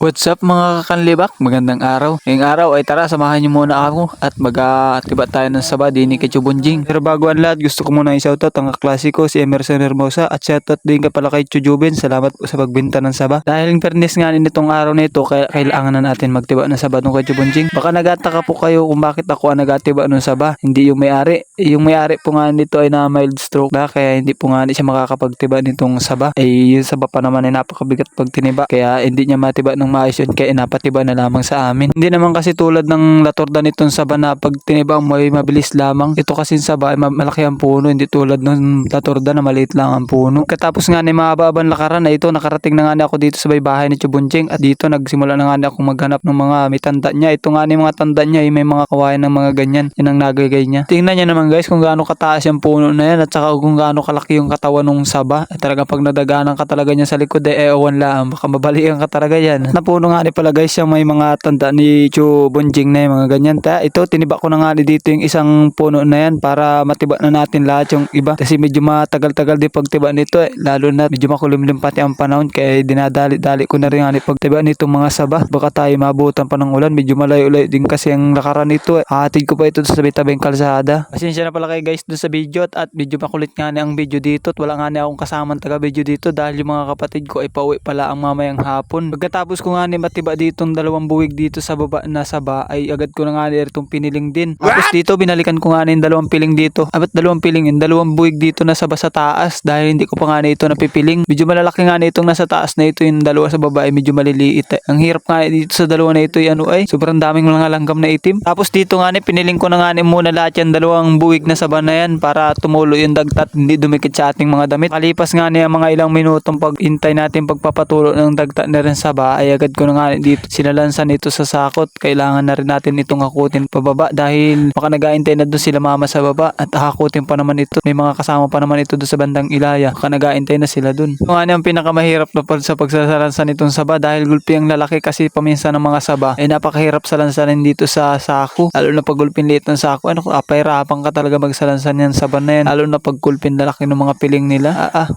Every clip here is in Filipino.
What's up mga kakanlibak? Magandang araw. Ngayong araw ay tara samahan niyo muna ako at mag-tiba tayo ng saba din ni Chubunjing. Pero bago ang lahat gusto ko muna i-shoutout ang kaklase ko si Emerson Hermosa at shoutout din ka pala kay Chujuben. Salamat po sa pagbenta ng saba. Dahil in fairness nga nitong araw na ito kaya kailangan na natin magtiba ng saba ng kay Chubunjing. Baka nagataka po kayo kung bakit ako ang nagatiba ng saba. Hindi yung may-ari. Yung may-ari po nga nito ay na mild stroke na kaya hindi po nga siya makakapagtiba nitong saba. Ay yung saba pa naman ay napakabigat pag tiniba kaya hindi niya matiba ng maayos yun kaya inapatiba na lamang sa amin. Hindi naman kasi tulad ng latorda nitong saba na pag tiniba mo ay mabilis lamang. Ito kasi saba ay malaki ang puno, hindi tulad ng latorda na maliit lang ang puno. Katapos nga ni mahababang lakaran na ito, nakarating na nga ako dito sa bahay ni Chubunjing at dito nagsimula na nga ako maghanap ng mga may tanda niya. Ito nga ni mga tanda niya ay may mga kawayan ng mga ganyan. Yan ang nagagay niya. Tingnan niya naman guys kung gaano kataas yung puno na yan at saka kung gaano kalaki yung katawan ng saba. At talaga pag nadaganan ka talaga niya sa likod ay ewan lang. Baka mabalikan ka talaga yan. Napuno nga ni pala guys yung may mga tanda ni Chubunjing na yung mga ganyan. Ito tiniba ko na nga dito yung isang puno na yan para matiba na natin lahat yung iba. Kasi medyo matagal-tagal din pagtiba nito lalo na medyo makulimlim pati ang panahon kaya dinadali-dali ko na rin nga pagtiba nitong mga saba. Baka tayo mabutan pa ng ulan. Medyo malayo-layo din kasi ang lakaran nito. Hatid ko pa ito sa tabing kalsada. Pasensya na pala kayo guys dun sa video at medyo makulit nga ang video dito at wala nga akong kasamang taga-video dito dahil yung mga kapatid ko ay pauwi pala ang mamayang hapon. Pagkatapos ko nga matiba ditong dalawang buwig dito sa baba na saba ay agad ko na nga itong piniling din. Tapos dito binalikan ko nga yung dalawang piling dito. Abat dalawang piling yun, dalawang buwig dito na saba sa taas dahil hindi ko pa nga ito napipiling. Medyo malalaki nga itong nasa taas na ito, yung dalawa sa baba ay medyo maliliit. Ang hirap nga dito sa dalawa na ito ay sobrang daming mga langgam na itim. Tapos dito nga piniling ko na nga muna lahat yan dalawang buwig na saba na yan para tumulo yung dagtat hindi dumikit sa ating mga damit. Kalipas nga mga ilang minutong pag-intay natin pagpapatulo ng dagtat na rin saba ay agad ko na nga dito sinalansan ito sa sakot. Kailangan na rin natin itong hakutin pababa dahil baka nag-aantay na doon sila mama sa baba at hakutin pa naman ito. May mga kasama pa naman ito doon sa bandang ilaya. Baka nag-aantay na sila doon. Ito nga ang pinakamahirap na sa pagsasalansan itong saba dahil gulpi ang lalaki kasi paminsan ng mga saba ay napakahirap salansanin dito sa sako. Lalo na pag gulpin liit ng sako. Pahirapan ka talaga magsalansan yan saba na yan. Lalo na pag gulpin lalaki ng mga piling nila.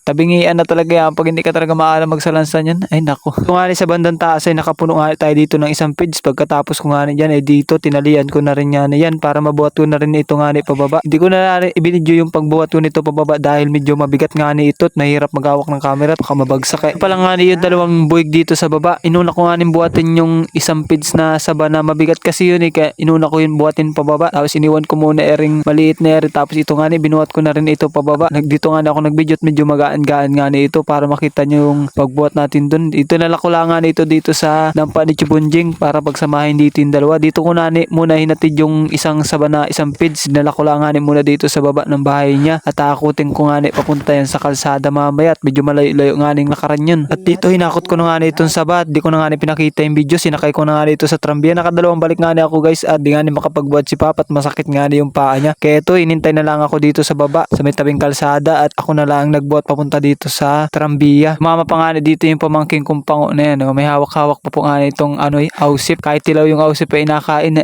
Tabingian na talaga yan. Pag hindi ka talaga maalam magsalansan yan. Ay nako. Ito nga sa bandang taas ay nakapuno nga tayo dito ng isang feeds. Pagkatapos ko nga dyan dito tinalian ko na rin yan para mabuhat ko na rin ito nga pababa. Hindi ko na ibinidyo yung pagbuhat ko nito pababa dahil medyo mabigat nga ito at mahirap magawak ng camera at baka mabagsak. Pala nga yung dalawang buwig dito sa baba. Inuna ko nga buhatin yung isang feeds na saba na mabigat kasi yun kaya inuna ko yung buhatin pababa. Tapos iniwan ko muna ring maliit na tapos ito nga binuhat ko na rin ito pababa. Dito nga ako nag-video at medyo magaan-gaan nga ito para makita nyo yung pagbuhat natin dun. Ito nalakula nga dito sa dampa ni Chubunjing para pagsamahin dito yung dalawa. Dito ko na muna hinatid yung isang saba na isang feeds. Dinala ko lang nga muna dito sa baba ng bahay niya at hakutin ko nga papunta yan sa kalsada mamaya at medyo malayo-layo nga lakaran yun. At dito hinakot ko na nga itong saba at di ko na nga pinakita yung video. Sinakay ko na nga dito sa trambiya. Nakadalawang balik nga ako guys at di nga makapagbuhat si Papa at masakit nga yung paa niya. Kaya ito inintay na lang ako dito sa baba sa may tabing kalsada at ako na lang nagbuhat papunta dito sa trambiya. Mama pa nga dito yung pamangking kong pango na yan. May hawak-hawak pa po nga itong ausip. Kahit tilaw yung ausip ay nakain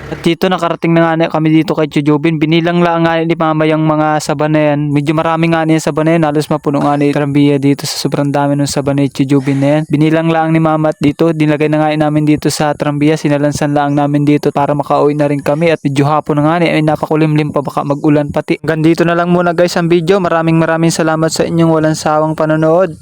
At dito nakarating na nga kami dito kay Chujubin. Binilang lang nga ni mama yung mga saba na yan. Medyo marami nga yung saba na yan. Halos mapuno nga ni trambiya dito sa sobrang dami ng saba ni Chujubin na yan. Binilang lang ni mama at dito. Dinagay na nga namin dito sa trambiya. Sinalansan lang namin dito para makauwi na rin kami. At medyo hapon na nga ay napakulimlim pa baka mag-ulan pati. Hanggang dito na lang muna guys ang video. Maraming salamat sa inyong walang sawang panonood.